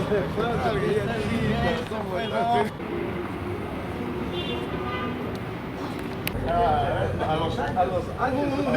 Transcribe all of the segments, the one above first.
A los años de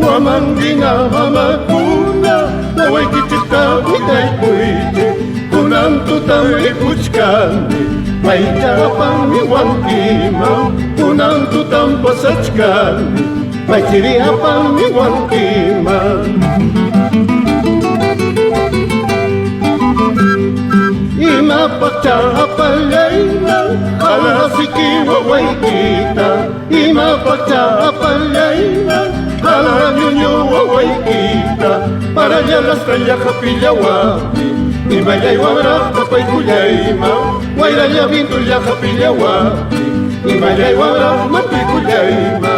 Wamangina mamakuna, wawaikitita witaikuite, kunam tutam ikuchkani, maitapang iwankima, kunam tutam pasachkani, maitiriapang iwankima. Ima pagkakapalaina, alasiki wawaikita, ima pagkakapalaina, alanyo wawaikita, para allá la estrella japillahuapi, y vaya y wabra tapay kuyaima, guaira ya vinto ya japillahuapi, y vaya y wabra mati kuyaima.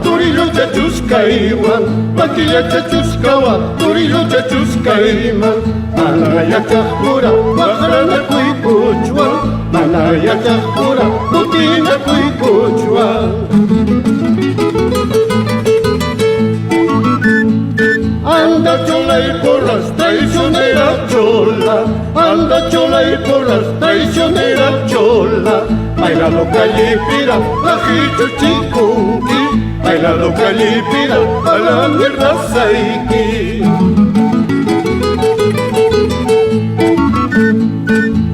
Turillo chachuskaiwan, Paquilla chachuskawa, turillo chachuskaiman, Malaya chakura, Bajarana kuikuchwa, Malaya chakura, Putina kuikuchwa. Anda chola y por las traicioneras chola, anda chola y por las traicioneras chola, baila lo calipira, bajicho chikunki, baila lo calipira, a la mierda saiki.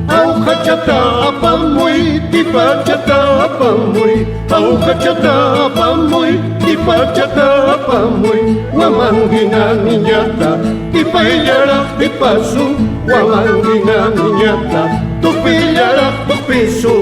Auja chata apamuy, tipa chata apamuy, auja chata apamuy, tipa chata apamuy, wamangina niñata, tipa illara tipasu, wamangina niñata, tu pillara tu pisu.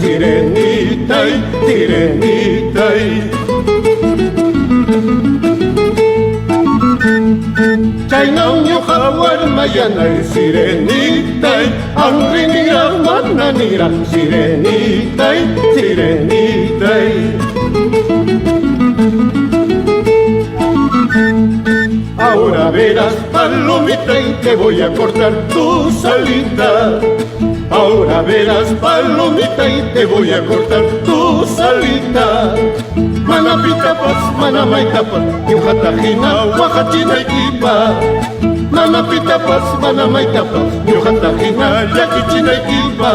Sirenitay, sirenitay. Chaynam yuhawar mayanay sirenitay, ang rinira mananira sirenitay, sirenitay. Ahora verás, palomita, y te voy a cortar tu salita. Ahora verás, palomita, y te voy a cortar tu salita. Manapitapas, manamaitapas, yuhatajina, wajachina ikipa. Manapitapas, manamaitapas, yuhatajina, yakichina ikipa.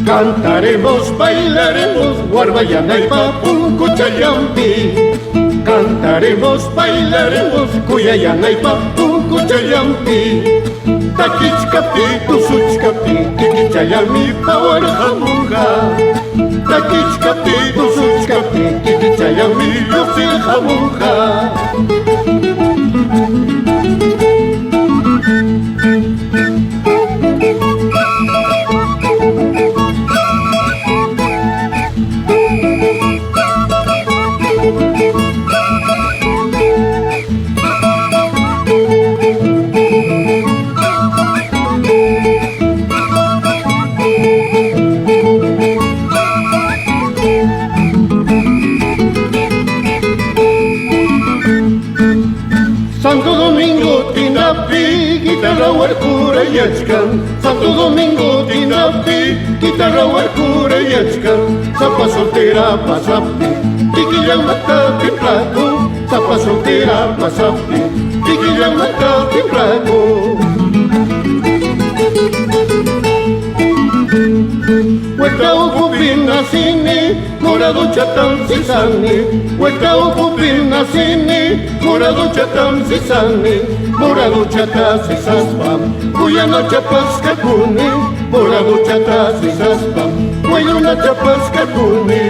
Cantaremos, bailaremos, guarbayanaipa, puncuchayampi. Cantaremos, bailaremos, cuyayanaipa, puncuchayampi. Takichkapi, tusuchkapi, kikichayami pawar hamuja. Takichkapi, tusuchkapi, kikichayami lluqsin hamuja. Santo Domingo tinapi, guitarra huarcura y achkan. Santo Domingo tinapi, guitarra huarcura y achkan. Zapa soltera pasapi, tiquilla mata timplaco. Zapa soltera pasapi, tiquilla mata timplaco. Huerta upupina sini, morado chatam sisani. Huerta upupina sini, morado chatam sisani. Morado chata sisaspam, Guyana chapas kakuni. Morado chata sisaspam, Guyana chapas kakuni.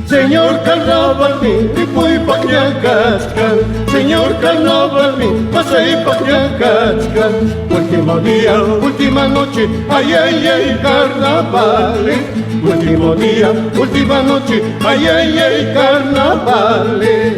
Señor Carnaval mi puy pañacascan. Señor Carnaval mi pasay pañacascan. Último día, última noche, ay ay ay carnavales. Último día, última noche, ay ay ay carnavales.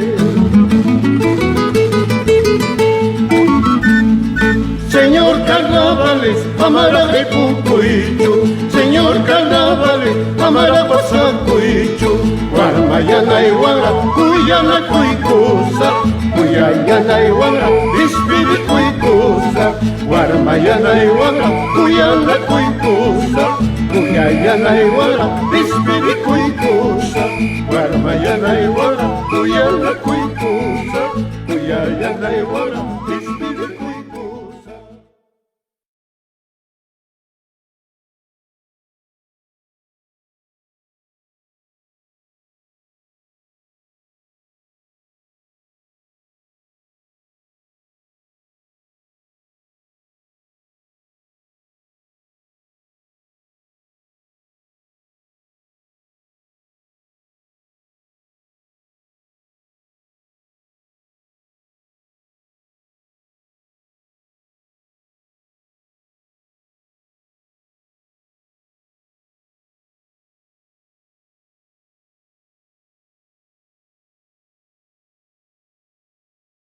Señor Carnavales, amaraje pucuicho. Señor Carnavales, amara pasacuicho. Guarmayana y guara, cuyana cuicosa. Cuyayana y guara, espiri cuicosa. Guarmayana y guara, cuyana cuicosa. Cuyayana y guara, espiri cuicosa. Guarmayana y guara, cuyana cuicosa. Cuyayana y guara.